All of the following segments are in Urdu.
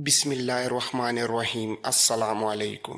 بسم اللہ الرحمن الرحیم۔ السلام علیکم۔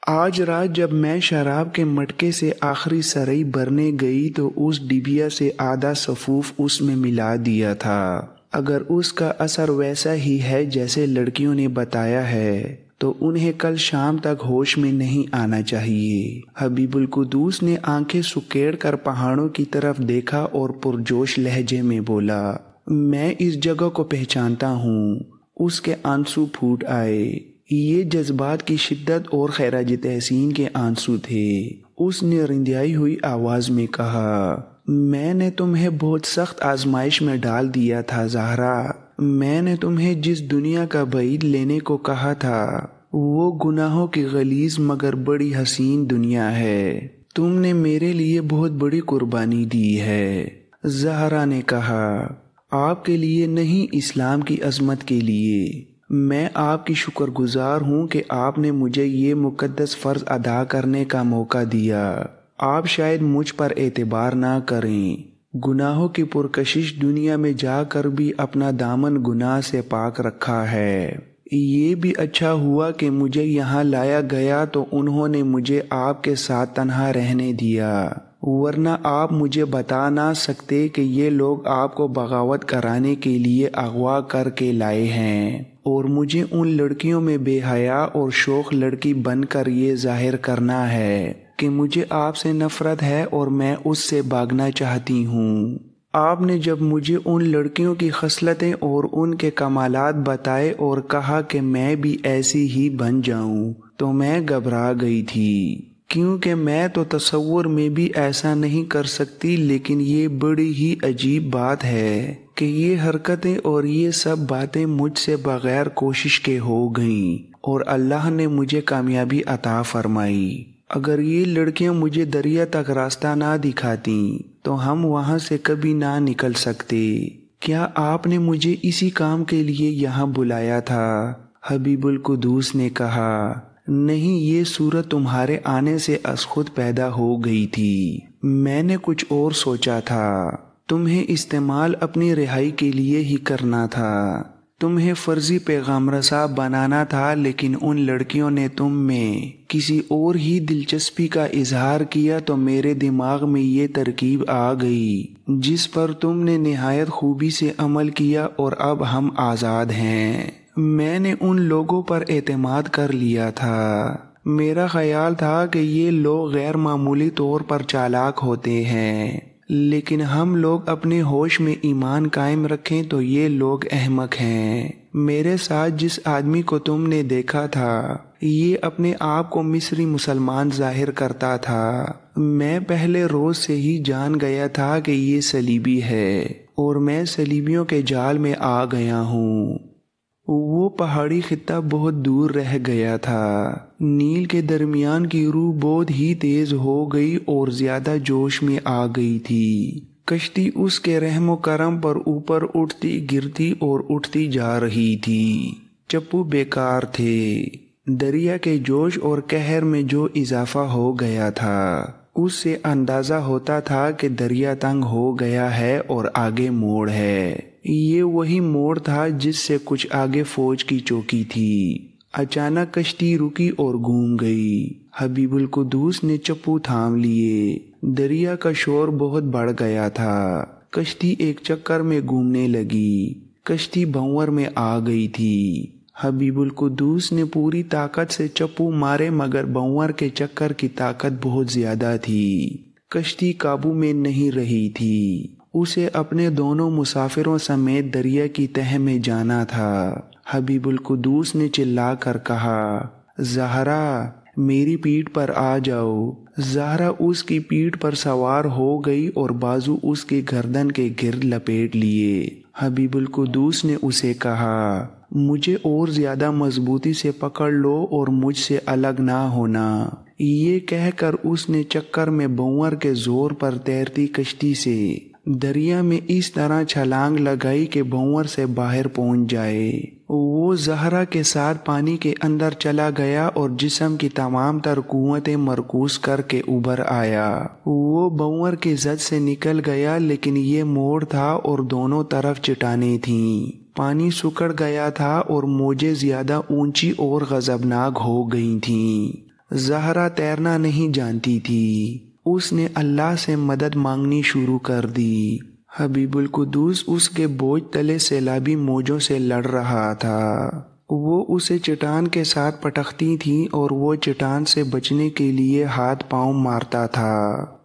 آج رات جب میں شراب کے مٹکے سے آخری سرئی بھرنے گئی تو اس ڈبیا سے آدھا سفوف اس میں ملا دیا تھا۔ اگر اس کا اثر ویسا ہی ہے جیسے لڑکیوں نے بتایا ہے تو انہیں کل شام تک ہوش میں نہیں آنا چاہیے۔ حبیب القدوس نے آنکھیں سکیڑ کر پہاڑوں کی طرف دیکھا اور پرجوش لہجے میں بولا، میں اس جگہ کو پہچانتا ہوں۔ اس کے آنسو پھوٹ آئے۔ یہ جذبات کی شدت اور خراج تحسین کے آنسو تھے۔ اس نے رندائی ہوئی آواز میں کہا، میں نے تمہیں بہت سخت آزمائش میں ڈال دیا تھا زہرا۔ میں نے تمہیں جس دنیا کا بعید لینے کو کہا تھا وہ گناہوں کی غلیظ مگر بڑی حسین دنیا ہے۔ تم نے میرے لیے بہت بڑی قربانی دی ہے۔ زہرا نے کہا، آپ کے لیے نہیں، اسلام کی عظمت کے لیے۔ میں آپ کی شکر گزار ہوں کہ آپ نے مجھے یہ مقدس فرض ادا کرنے کا موقع دیا۔ آپ شاید مجھ پر اعتبار نہ کریں، گناہوں کی پرکشش دنیا میں جا کر بھی اپنا دامن گناہ سے پاک رکھا ہے۔ یہ بھی اچھا ہوا کہ مجھے یہاں لایا گیا تو انہوں نے مجھے آپ کے ساتھ تنہا رہنے دیا، ورنہ آپ مجھے بتا نہ سکتے کہ یہ لوگ آپ کو بغاوت کرانے کے لیے اغوا کر کے لائے ہیں، اور مجھے ان لڑکیوں میں بے حیا اور شوخ لڑکی بن کر یہ ظاہر کرنا ہے کہ مجھے آپ سے نفرت ہے اور میں اس سے بھاگنا چاہتی ہوں۔ آپ نے جب مجھے ان لڑکیوں کی خصلتیں اور ان کے کمالات بتائے اور کہا کہ میں بھی ایسی ہی بن جاؤں تو میں گھبرا گئی تھی، کیونکہ میں تو تصور میں بھی ایسا نہیں کر سکتی، لیکن یہ بڑی ہی عجیب بات ہے کہ یہ حرکتیں اور یہ سب باتیں مجھ سے بغیر کوشش کے ہو گئیں اور اللہ نے مجھے کامیابی عطا فرمائی۔ اگر یہ لڑکیاں مجھے دریا تک راستہ نہ دکھاتیں تو ہم وہاں سے کبھی نہ نکل سکتے۔ کیا آپ نے مجھے اسی کام کے لیے یہاں بلایا تھا؟ حبیب القدوس نے کہا، نہیں، یہ صورت تمہارے آنے سے از خود پیدا ہو گئی تھی۔ میں نے کچھ اور سوچا تھا۔ تمہیں استعمال اپنی رہائی کے لیے ہی کرنا تھا، تمہیں فرضی پیغام رساں بنانا تھا، لیکن ان لڑکیوں نے تم میں کسی اور ہی دلچسپی کا اظہار کیا تو میرے دماغ میں یہ ترکیب آ گئی جس پر تم نے نہایت خوبی سے عمل کیا، اور اب ہم آزاد ہیں۔ میں نے ان لوگوں پر اعتماد کر لیا تھا۔ میرا خیال تھا کہ یہ لوگ غیر معمولی طور پر چالاک ہوتے ہیں، لیکن ہم لوگ اپنے ہوش میں ایمان قائم رکھیں تو یہ لوگ احمق ہیں۔ میرے ساتھ جس آدمی کو تم نے دیکھا تھا یہ اپنے آپ کو مصری مسلمان ظاہر کرتا تھا۔ میں پہلے روز سے ہی جان گیا تھا کہ یہ صلیبی ہے، اور میں صلیبیوں کے جال میں آ گیا ہوں۔ وہ پہاڑی خطہ بہت دور رہ گیا تھا۔ نیل کے درمیان کی روح بہت ہی تیز ہو گئی اور زیادہ جوش میں آ گئی تھی۔ کشتی اس کے رحم و کرم پر اوپر اٹھتی گرتی اور اٹھتی جا رہی تھی۔ چپو بیکار تھے۔ دریا کے جوش اور قہر میں جو اضافہ ہو گیا تھا اس سے اندازہ ہوتا تھا کہ دریا تنگ ہو گیا ہے اور آگے موڑ ہے۔ یہ وہی موڑ تھا جس سے کچھ آگے فوج کی چوکی تھی۔ اچانک کشتی رکی اور گھوم گئی۔ حبیب القدوس نے چپو تھام لیے۔ دریا کا شور بہت بڑھ گیا تھا۔ کشتی ایک چکر میں گھومنے لگی۔ کشتی بھنور میں آ گئی تھی۔ حبیب القدوس نے پوری طاقت سے چپو مارے، مگر بھنور کے چکر کی طاقت بہت زیادہ تھی۔ کشتی قابو میں نہیں رہی تھی۔ اسے اپنے دونوں مسافروں سمیت دریا کی تہہ میں جانا تھا۔ حبیب القدوس نے چلا کر کہا، زہرا، میری پیٹھ پر آ جاؤ۔ زہرا اس کی پیٹھ پر سوار ہو گئی اور بازو اس کی گردن کے گرد لپیٹ لیے۔ حبیب القدوس نے اسے کہا، مجھے اور زیادہ مضبوطی سے پکڑ لو اور مجھ سے الگ نہ ہونا۔ یہ کہہ کر اس نے چکر میں بھنور کے زور پر تیرتی کشتی سے دریا میں اس طرح چھلانگ لگائی کہ بھنور سے باہر پہنچ جائے۔ وہ زہرا کے ساتھ پانی کے اندر چلا گیا اور جسم کی تمام تر قوتیں مرکوز کر کے ابھر آیا۔ وہ بھنور کی زد سے نکل گیا، لیکن یہ موڑ تھا اور دونوں طرف چٹانیں تھیں۔ پانی سکڑ گیا تھا اور موجیں زیادہ اونچی اور غضبناک ہو گئی تھیں۔ زہرا تیرنا نہیں جانتی تھی۔ اس نے اللہ سے مدد مانگنی شروع کر دی۔ حبیب القدوس اس کے بوجھ تلے سیلابی موجوں سے لڑ رہا تھا۔ وہ اسے چٹان کے ساتھ پٹکتی تھی اور وہ چٹان سے بچنے کے لیے ہاتھ پاؤں مارتا تھا۔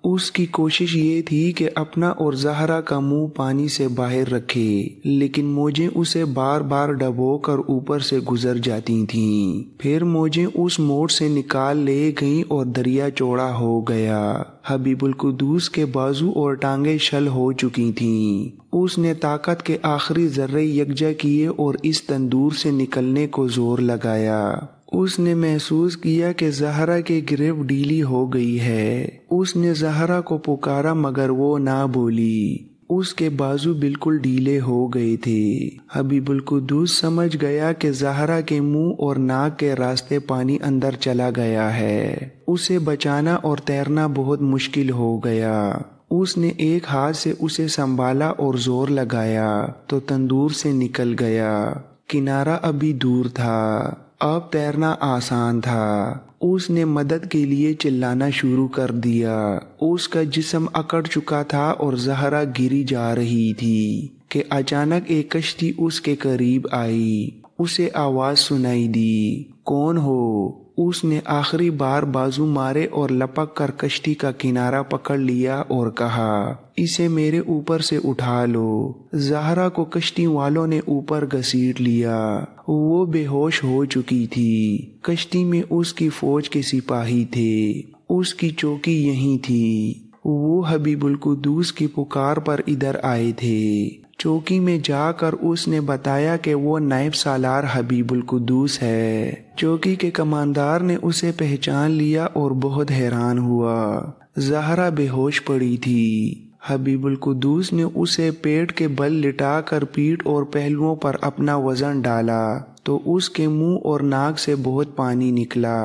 اس کی کوشش یہ تھی کہ اپنا اور زہرا کا منہ پانی سے باہر رکھے، لیکن موجیں اسے بار بار ڈبو کر اوپر سے گزر جاتی تھیں۔ پھر موجیں اس موڑ سے نکال لے گئیں اور دریا چوڑا ہو گیا۔ حبیب القدوس کے بازو اور ٹانگیں شل ہو چکی تھیں۔ اس نے طاقت کے آخری ذرے یکجا کیے اور اس تندور سے نکلنے کو زور لگایا۔ اس نے محسوس کیا کہ زہرا کی گرفت ڈھیلی ہو گئی ہے۔ اس نے زہرا کو پکارا مگر وہ نہ بولی۔ اس کے بازو بالکل ڈھیلے ہو گئے تھے۔ حبیب القدوس سمجھ گیا کہ زہرا کے منہ اور ناک کے راستے پانی اندر چلا گیا ہے۔ اسے بچانا اور تیرنا بہت مشکل ہو گیا۔ اس نے ایک ہاتھ سے اسے سنبھالا اور زور لگایا تو تندور سے نکل گیا۔ کنارہ ابھی دور تھا، اب تیرنا آسان تھا۔ اس نے مدد کے لیے چلانا شروع کر دیا۔ اس کا جسم اکڑ چکا تھا اور زہرا گری جا رہی تھی کہ اچانک ایک کشتی اس کے قریب آئی۔ اسے آواز سنائی دی، کون ہو؟ اس نے آخری بار بازو مارے اور لپک کر کشتی کا کنارہ پکڑ لیا اور کہا، اسے میرے اوپر سے اٹھا لو۔ زہرا کو کشتی والوں نے اوپر گھسیٹ لیا۔ وہ بے ہوش ہو چکی تھی۔ کشتی میں اس کی فوج کے سپاہی تھے۔ اس کی چوکی یہیں تھی۔ وہ حبیب القدوس کی پکار پر ادھر آئے تھے۔ چوکی میں جا کر اس نے بتایا کہ وہ نائب سالار حبیب القدوس ہے۔ چوکی کے کماندار نے اسے پہچان لیا اور بہت حیران ہوا۔ زہرا بے ہوش پڑی تھی۔ حبیب القدوس نے اسے پیٹ کے بل لٹا کر پیٹھ اور پہلوؤں پر اپنا وزن ڈالا تو اس کے منہ اور ناک سے بہت پانی نکلا۔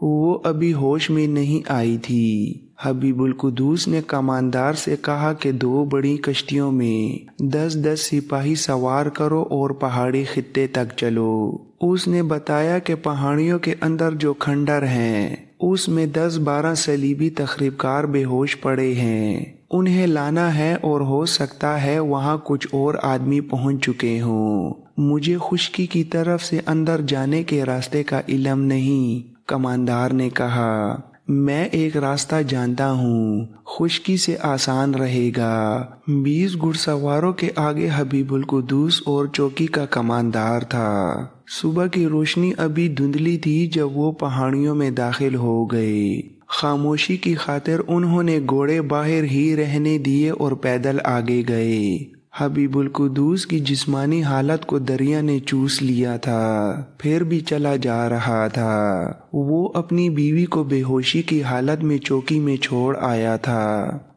وہ ابھی ہوش میں نہیں آئی تھی۔ حبیب القدوس نے کماندار سے کہا کہ 2 بڑی کشتیوں میں 10-10 سپاہی سوار کرو اور پہاڑی خطے تک چلو۔ اس نے بتایا کہ پہاڑیوں کے اندر جو کھنڈر ہیں اس میں 10-12 صلیبی تخریب کار بے ہوش پڑے ہیں۔ انہیں لانا ہے اور ہو سکتا ہے وہاں کچھ اور آدمی پہنچ چکے ہوں۔ مجھے خشکی کی طرف سے اندر جانے کے راستے کا علم نہیں۔ کماندار نے کہا، میں ایک راستہ جانتا ہوں، خشکی سے آسان رہے گا۔ 20 گھڑ سواروں کے آگے حبیب القدوس اور چوکی کا کماندار تھا۔ صبح کی روشنی ابھی دھندلی تھی جب وہ پہاڑیوں میں داخل ہو گئے۔ خاموشی کی خاطر انہوں نے گھوڑے باہر ہی رہنے دیے اور پیدل آگے گئے۔ حبیب القدوس کی جسمانی حالت کو دریا نے چوس لیا تھا، پھر بھی چلا جا رہا تھا۔ وہ اپنی بیوی کو بے ہوشی کی حالت میں چوکی میں چھوڑ آیا تھا۔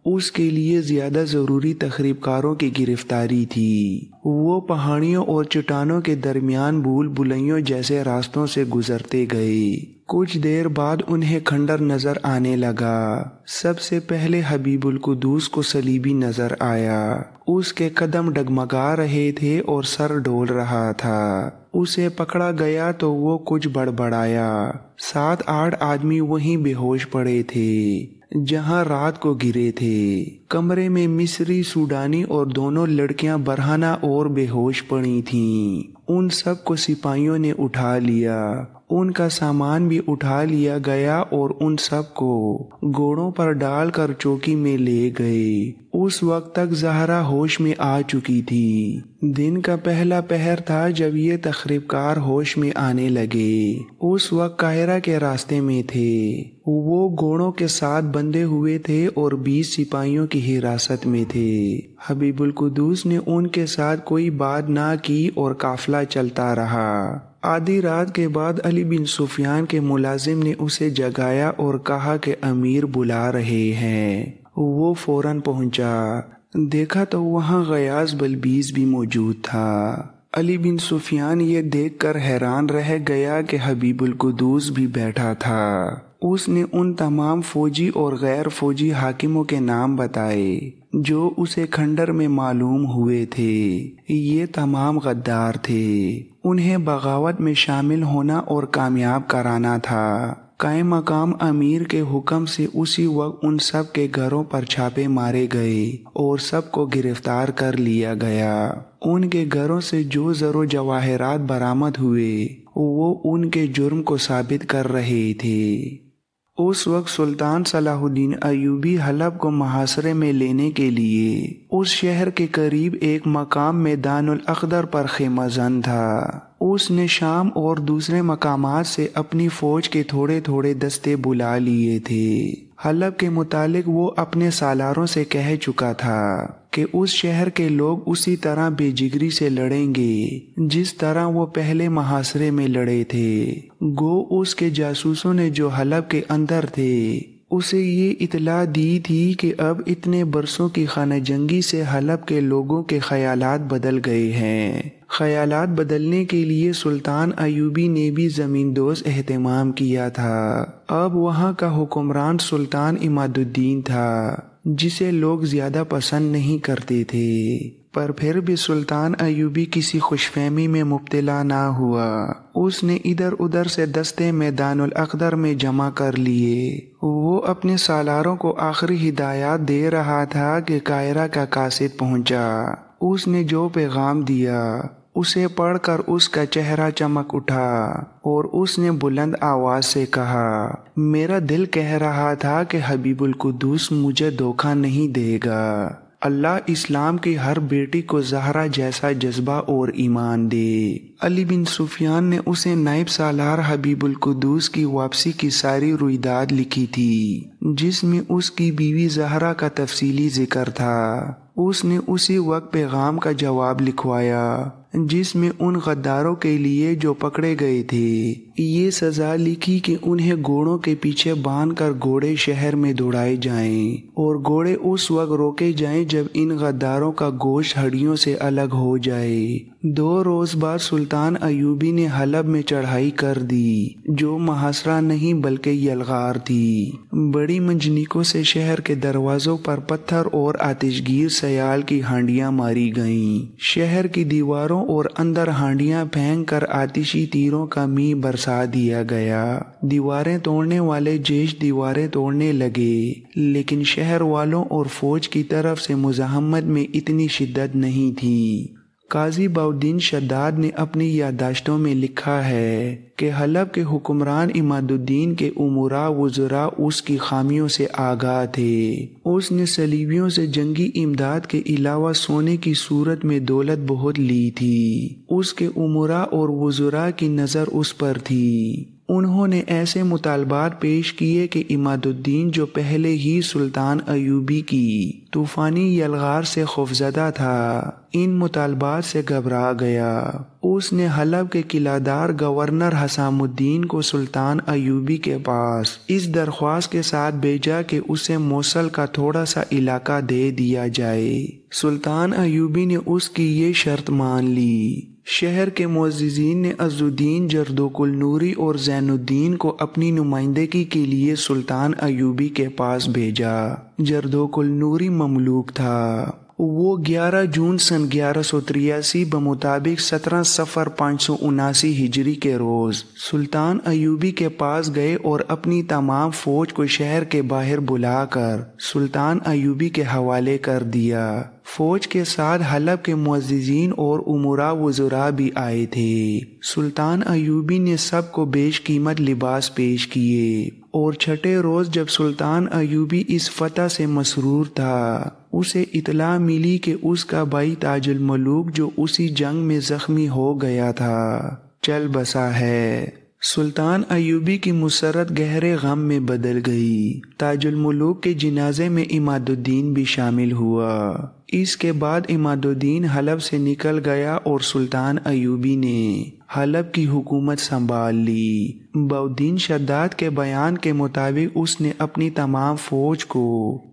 اس کے لیے زیادہ ضروری تخریب کاروں کی گرفتاری تھی۔ وہ پہاڑیوں اور چٹانوں کے درمیان بھول بھلائیوں جیسے راستوں سے گزرتے گئے۔ کچھ دیر بعد انہیں کھنڈر نظر آنے لگا۔ سب سے پہلے حبیب القدوس کو صلیبی نظر آیا۔ اس کے قدم ڈگمگا رہے تھے اور سر ڈول رہا تھا۔ اسے پکڑا گیا تو وہ کچھ بڑبڑایا۔ 7-8 آدمی وہیں بے ہوش پڑے تھے جہاں رات کو گرے تھے۔ کمرے میں مصری، سوڈانی اور دونوں لڑکیاں برہنہ اور بے ہوش پڑی تھیں۔ ان سب کو سپاہیوں نے اٹھا لیا۔ ان کا سامان بھی اٹھا لیا گیا اور ان سب کو گھوڑوں پر ڈال کر چوکی میں لے گئے۔ اس وقت تک زہرا ہوش میں آ چکی تھی۔ دن کا پہلا پہر تھا جب یہ تخریب کار ہوش میں آنے لگے۔ اس وقت قاہرہ کے راستے میں تھے۔ وہ گھوڑوں کے ساتھ بندھے ہوئے تھے اور 20 سپاہیوں کی حراست میں تھے۔ حبیب القدوس نے ان کے ساتھ کوئی بات نہ کی اور قافلہ چلتا رہا۔ آدھی رات کے بعد علی بن سفیان کے ملازم نے اسے جگایا اور کہا کہ امیر بلا رہے ہیں۔ وہ فوراً پہنچا۔ دیکھا تو وہاں غیاث بلبیس بھی موجود تھا۔ علی بن سفیان یہ دیکھ کر حیران رہ گیا کہ حبیب القدوس بھی بیٹھا تھا۔ اس نے ان تمام فوجی اور غیر فوجی حاکموں کے نام بتائے جو اسے کھنڈر میں معلوم ہوئے تھے۔ یہ تمام غدار تھے، انہیں بغاوت میں شامل ہونا اور کامیاب کرانا تھا۔ قائم مقام امیر کے حکم سے اسی وقت ان سب کے گھروں پر چھاپے مارے گئے اور سب کو گرفتار کر لیا گیا۔ ان کے گھروں سے جو زر و جواہرات برآمد ہوئے وہ ان کے جرم کو ثابت کر رہے تھے۔ اس وقت سلطان صلاح الدین ایوبی حلب کو محاصرے میں لینے کے لیے اس شہر کے قریب ایک مقام میدان الاخضر پر خیمہ زن تھا۔ اس نے شام اور دوسرے مقامات سے اپنی فوج کے تھوڑے تھوڑے دستے بلا لیے تھے۔ حلب کے متعلق وہ اپنے سالاروں سے کہہ چکا تھا کہ اس شہر کے لوگ اسی طرح بے جگری سے لڑیں گے جس طرح وہ پہلے محاصرے میں لڑے تھے۔ گو اس کے جاسوسوں نے جو حلب کے اندر تھے اسے یہ اطلاع دی تھی کہ اب اتنے برسوں کی خانہ جنگی سے حلب کے لوگوں کے خیالات بدل گئے ہیں۔ خیالات بدلنے کے لیے سلطان ایوبی نے بھی زمین دوز اہتمام کیا تھا۔ اب وہاں کا حکمران سلطان عماد الدین تھا جسے لوگ زیادہ پسند نہیں کرتے تھے، پر پھر بھی سلطان ایوبی کسی خوش فہمی میں مبتلا نہ ہوا۔ اس نے ادھر ادھر سے دستے میدان الاخضر میں جمع کر لیے۔ وہ اپنے سالاروں کو آخری ہدایات دے رہا تھا کہ قاہرہ کا قاصد پہنچا۔ اس نے جو پیغام دیا اسے پڑھ کر اس کا چہرہ چمک اٹھا اور اس نے بلند آواز سے کہا، میرا دل کہہ رہا تھا کہ حبیب القدوس مجھے دھوکہ نہیں دے گا۔ اللہ اسلام کی ہر بیٹی کو زہرا جیسا جذبہ اور ایمان دے۔ علی بن سفیان نے اسے نائب سالار حبیب القدوس کی واپسی کی ساری رویداد لکھی تھی جس میں اس کی بیوی زہرا کا تفصیلی ذکر تھا۔ اس نے اسی وقت پیغام کا جواب لکھوایا جس میں ان غداروں کے لیے جو پکڑے گئے تھے یہ سزا لکھی کہ انہیں گھوڑوں کے پیچھے باندھ کر گھوڑے شہر میں دوڑائے جائیں اور گھوڑے اس وقت روکے جائیں جب ان غداروں کا گوشت ہڈیوں سے الگ ہو جائے۔ 2 روز بعد سلطان ایوبی نے حلب میں چڑھائی کر دی جو محاصرہ نہیں بلکہ یلغار تھی۔ بڑی منجنیکوں سے شہر کے دروازوں پر پتھر اور آتش گیر سیال کی ہانڈیاں ماری گئیں۔ شہر کی دیواروں اور اندر ہانڈیاں پھینک کر آتشی تیروں کا می برسا دیا گیا۔ دیواریں توڑنے والے جیش دیواریں توڑنے لگے لیکن شہر والوں اور فوج کی طرف سے مزاحمت میں اتنی شدت نہیں تھی۔ قاضی بہاؤالدین شداد نے اپنی یادداشتوں میں لکھا ہے کہ حلب کے حکمران عماد الدین کے امراء وزراء اس کی خامیوں سے آگاہ تھے۔ اس نے صلیبیوں سے جنگی امداد کے علاوہ سونے کی صورت میں دولت بہت لی تھی۔ اس کے امراء اور وزراء کی نظر اس پر تھی۔ انہوں نے ایسے مطالبات پیش کیے کہ عماد الدین جو پہلے ہی سلطان ایوبی کی طوفانی یلغار سے خوفزدہ تھا ان مطالبات سے گھبرا گیا۔ اس نے حلب کے قلعہ دار گورنر حسام الدین کو سلطان ایوبی کے پاس اس درخواست کے ساتھ بھیجا کہ اسے موصل کا تھوڑا سا علاقہ دے دیا جائے۔ سلطان ایوبی نے اس کی یہ شرط مان لی۔ شہر کے معززین نے عز الدین جردوق النوری اور زین الدین کو اپنی نمائندگی کے لیے سلطان ایوبی کے پاس بھیجا۔ جردوق النوری مملوک تھا۔ وہ 11 جون سن 1183 بمطابق 17 صفر 579 ہجری کے روز سلطان ایوبی کے پاس گئے اور اپنی تمام فوج کو شہر کے باہر بلا کر سلطان ایوبی کے حوالے کر دیا۔ فوج کے ساتھ حلب کے معززین اور امراء وزراء بھی آئے تھے۔ سلطان ایوبی نے سب کو بیش قیمت لباس پیش کیے اور چھٹے روز جب سلطان ایوبی اس فتح سے مسرور تھا اسے اطلاع ملی کہ اس کا بھائی تاج الملوک جو اسی جنگ میں زخمی ہو گیا تھا چل بسا ہے۔ سلطان ایوبی کی مسرت گہرے غم میں بدل گئی۔ تاج الملوک کے جنازے میں عماد الدین بھی شامل ہوا۔ اس کے بعد عمادالدین حلب سے نکل گیا اور سلطان ایوبی نے حلب کی حکومت سنبھال لی۔ بہاؤالدین شداد کے بیان کے مطابق اس نے اپنی تمام فوج کو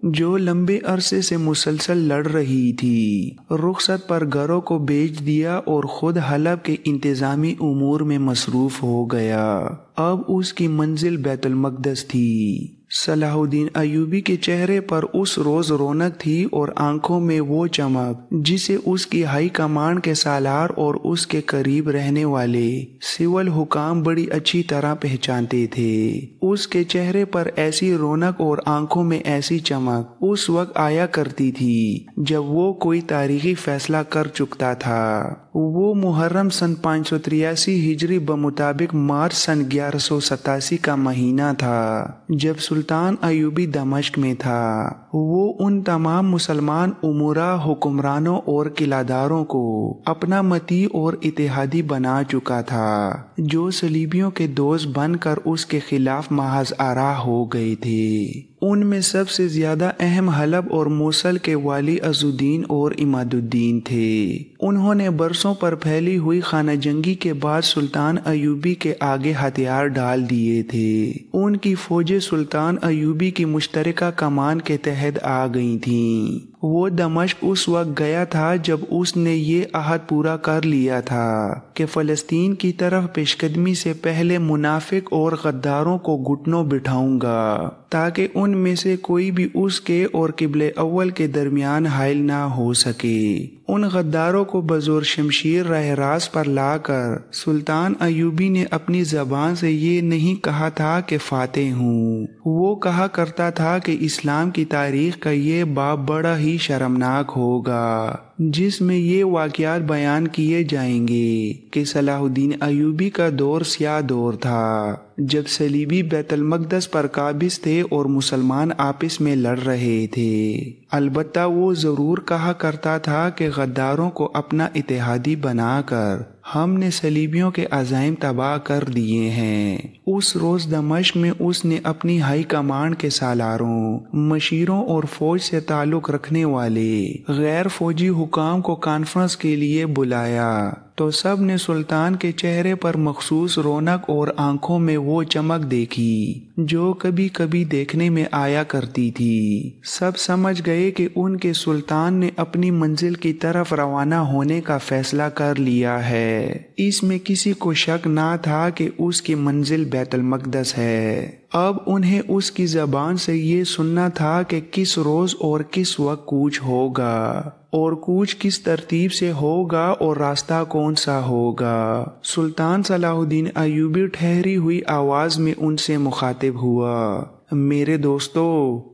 جو لمبے عرصے سے مسلسل لڑ رہی تھی رخصت پر گھروں کو بیچ دیا اور خود حلب کے انتظامی امور میں مصروف ہو گیا۔ اب اس کی منزل بیت المقدس تھی۔ صلاح الدین ایوبی کے چہرے پر اس روز رونق تھی اور آنکھوں میں وہ چمک جسے اس کی ہائی کمانڈ کے سالار اور اس کے قریب رہنے والے سول حکام بڑی اچھی طرح پہچانتے تھے۔ اس کے چہرے پر ایسی رونق اور آنکھوں میں ایسی چمک اس وقت آیا کرتی تھی جب وہ کوئی تاریخی فیصلہ کر چکتا تھا۔ وہ محرم سن 583 ہجری بمطابق مارچ سن 1187 کا مہینہ تھا جب سلطان ایوبی دمشق میں تھا۔ وہ ان تمام مسلمان امراء، حکمرانوں اور قلعہ داروں کو اپنا مطیع اور اتحادی بنا چکا تھا جو صلیبیوں کے دوست بن کر اس کے خلاف محض آرا ہو گئے تھے۔ ان میں سب سے زیادہ اہم حلب اور موصل کے والی عز الدین اور عمادالدین تھے۔ انہوں نے برسوں پر پھیلی ہوئی خانہ جنگی کے بعد سلطان ایوبی کے آگے ہتھیار ڈال دیے تھے۔ ان کی فوجیں سلطان ایوبی کی مشترکہ کمان کے تحت آ گئی تھیں۔ وہ دمشق اس وقت گیا تھا جب اس نے یہ عہد پورا کر لیا تھا کہ فلسطین کی طرف پیش قدمی سے پہلے منافق اور غداروں کو گھٹنوں بٹھاؤں گا تاکہ ان میں سے کوئی بھی اس کے اور قبلہ اول کے درمیان حائل نہ ہو سکے۔ ان غداروں کو بزور شمشیر راہ راست پر لا کر سلطان ایوبی نے اپنی زبان سے یہ نہیں کہا تھا کہ فاتح ہوں، وہ کہا کرتا تھا کہ اسلام کی تاریخ کا یہ باب بڑا ہی شرمناک ہوگا جس میں یہ واقعات بیان کیے جائیں گے کہ صلاح الدین ایوبی کا دور سیاہ دور تھا جب صلیبی بیت المقدس پر قابض تھے اور مسلمان آپس میں لڑ رہے تھے۔ البتہ وہ ضرور کہا کرتا تھا کہ غداروں کو اپنا اتحادی بنا کر ہم نے صلیبیوں کے عزائم تباہ کر دیے ہیں۔ اس روز دمشق میں اس نے اپنی ہائی کمانڈ کے سالاروں، مشیروں اور فوج سے تعلق رکھنے والے غیر فوجی حکام کو کانفرنس کے لیے بلایا تو سب نے سلطان کے چہرے پر مخصوص رونق اور آنکھوں میں وہ چمک دیکھی جو کبھی کبھی دیکھنے میں آیا کرتی تھی۔ سب سمجھ گئے کہ ان کے سلطان نے اپنی منزل کی طرف روانہ ہونے کا فیصلہ کر لیا ہے۔ اس میں کسی کو شک نہ تھا کہ اس کی منزل بیت المقدس ہے۔ اب انہیں اس کی زبان سے یہ سننا تھا کہ کس روز اور کس وقت کوچ ہوگا اور کوچ کس ترتیب سے ہوگا اور راستہ کون سا ہوگا۔ سلطان صلاح الدین ایوبی ٹھہری ہوئی آواز میں ان سے مخاطب ہوا، میرے دوستو،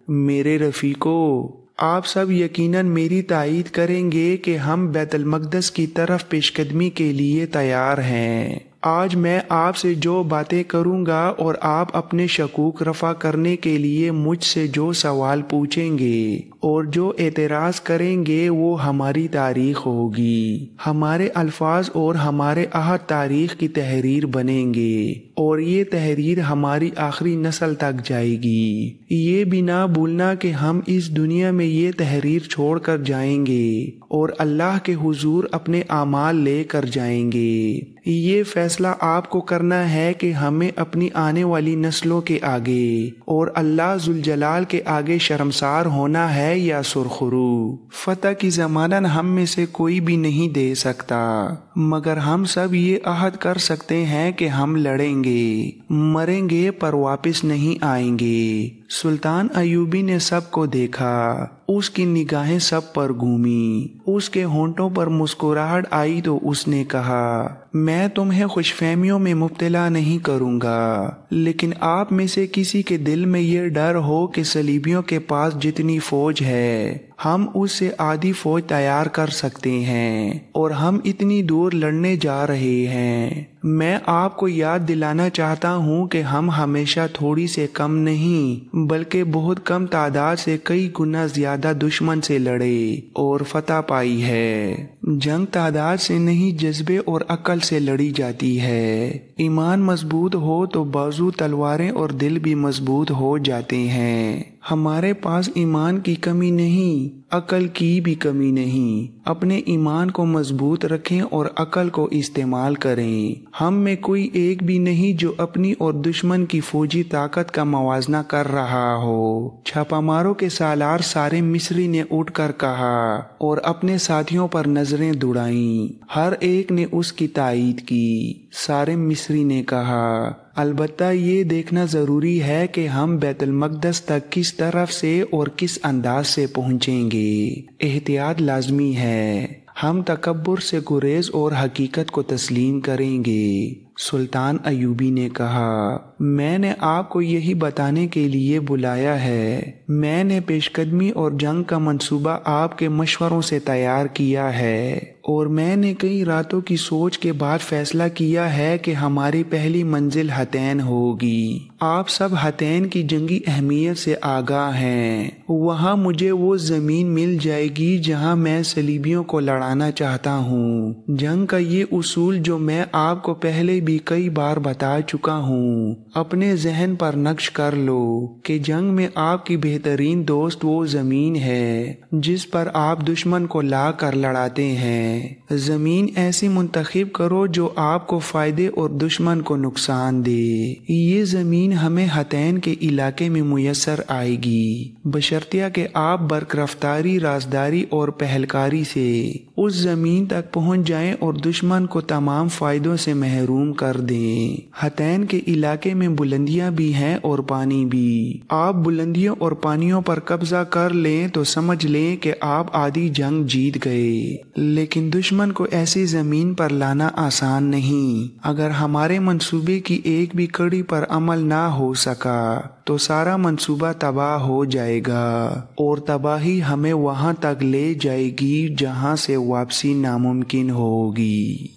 میرے رفیقو، آپ سب یقیناً میری تائید کریں گے کہ ہم بیت المقدس کی طرف پیش قدمی کے لیے تیار ہیں۔ آج میں آپ سے جو باتیں کروں گا اور آپ اپنے شکوک رفع کرنے کے لیے مجھ سے جو سوال پوچھیں گے اور جو اعتراض کریں گے وہ ہماری تاریخ ہوگی۔ ہمارے الفاظ اور ہمارے عہد تاریخ کی تحریر بنیں گے اور یہ تحریر ہماری آخری نسل تک جائے گی۔ یہ بھی نہ بھولنا کہ ہم اس دنیا میں یہ تحریر چھوڑ کر جائیں گے اور اللہ کے حضور اپنے اعمال لے کر جائیں گے۔ یہ فیصلہ آپ کو کرنا ہے کہ ہمیں اپنی آنے والی نسلوں کے آگے اور اللہ ذوالجلال کے آگے شرمسار ہونا ہے یا سرخرو۔ فتح کی ضمانت ہم میں سے کوئی بھی نہیں دے سکتا، مگر ہم سب یہ عہد کر سکتے ہیں کہ ہم لڑیں گے، مریں گے پر واپس نہیں آئیں گے۔ سلطان ایوبی نے سب کو دیکھا، اس کی نگاہیں سب پر گھومی، اس کے ہونٹوں پر مسکراہٹ آئی تو اس نے کہا، میں تمہیں خوش فہمیوں میں مبتلا نہیں کروں گا، لیکن آپ میں سے کسی کے دل میں یہ ڈر ہو کہ صلیبیوں کے پاس جتنی فوج ہے ہم اس سے آدھی فوج تیار کر سکتے ہیں اور ہم اتنی دور لڑنے جا رہے ہیں۔ میں آپ کو یاد دلانا چاہتا ہوں کہ ہم ہمیشہ تھوڑی سے کم نہیں بلکہ بہت کم تعداد سے کئی گنا زیادہ دشمن سے لڑے اور فتح پائی ہے۔ جنگ تعداد سے نہیں جذبے اور عقل سے لڑی جاتی ہے۔ ایمان مضبوط ہو تو بازو، تلواریں اور دل بھی مضبوط ہو جاتے ہیں۔ ہمارے پاس ایمان کی کمی نہیں، عقل کی بھی کمی نہیں۔ اپنے ایمان کو مضبوط رکھیں اور عقل کو استعمال کریں۔ ہم میں کوئی ایک بھی نہیں جو اپنی اور دشمن کی فوجی طاقت کا موازنہ کر رہا ہو۔ چھاپا ماروں کے سالار سارے مصری نے اٹھ کر کہا اور اپنے ساتھیوں پر نظریں دوڑائیں۔ ہر ایک نے اس کی تائید کی۔ سارے مصری نے کہا، البتہ یہ دیکھنا ضروری ہے کہ ہم بیت المقدس تک کس طرف سے اور کس انداز سے پہنچیں گے۔ احتیاط لازمی ہے۔ ہم تکبر سے گریز اور حقیقت کو تسلیم کریں گے۔ سلطان ایوبی نے کہا، میں نے آپ کو یہی بتانے کے لیے بلایا ہے۔ میں نے پیش قدمی اور جنگ کا منصوبہ آپ کے مشوروں سے تیار کیا ہے اور میں نے کئی راتوں کی سوچ کے بعد فیصلہ کیا ہے کہ ہماری پہلی منزل حطین ہوگی۔ آپ سب حطین کی جنگی اہمیت سے آگاہ ہیں۔ وہاں مجھے وہ زمین مل جائے گی جہاں میں صلیبیوں کو لڑانا چاہتا ہوں۔ جنگ کا یہ اصول جو میں آپ کو پہلے بھی کئی بار بتا چکا ہوں، اپنے ذہن پر نقش کر لو کہ جنگ میں آپ کی بہترین دوست وہ زمین ہے جس پر آپ دشمن کو لا کر لڑاتے ہیں۔ زمین ایسی منتخب کرو جو آپ کو فائدے اور دشمن کو نقصان دے۔ یہ زمین ہمیں حطین کے علاقے میں میسر آئے گی، بشرطیہ کہ آپ برق رفتاری، رازداری اور پہلکاری سے اس زمین تک پہنچ جائیں اور دشمن کو تمام فائدوں سے محروم کر دیں۔ حطین کے علاقے میں بلندیاں بھی ہیں اور پانی بھی۔ آپ بلندیوں اور پانیوں پر قبضہ کر لیں تو سمجھ لیں کہ آپ آدھی جنگ جیت گئے، لیکن دشمن کو ایسی زمین پر لانا آسان نہیں۔ اگر ہمارے منصوبے کی ایک بھی کڑی پر عمل نہ ہو سکا تو سارا منصوبہ تباہ ہو جائے گا اور تباہی ہمیں وہاں تک لے جائے گی جہاں سے واپسی ناممکن ہوگی۔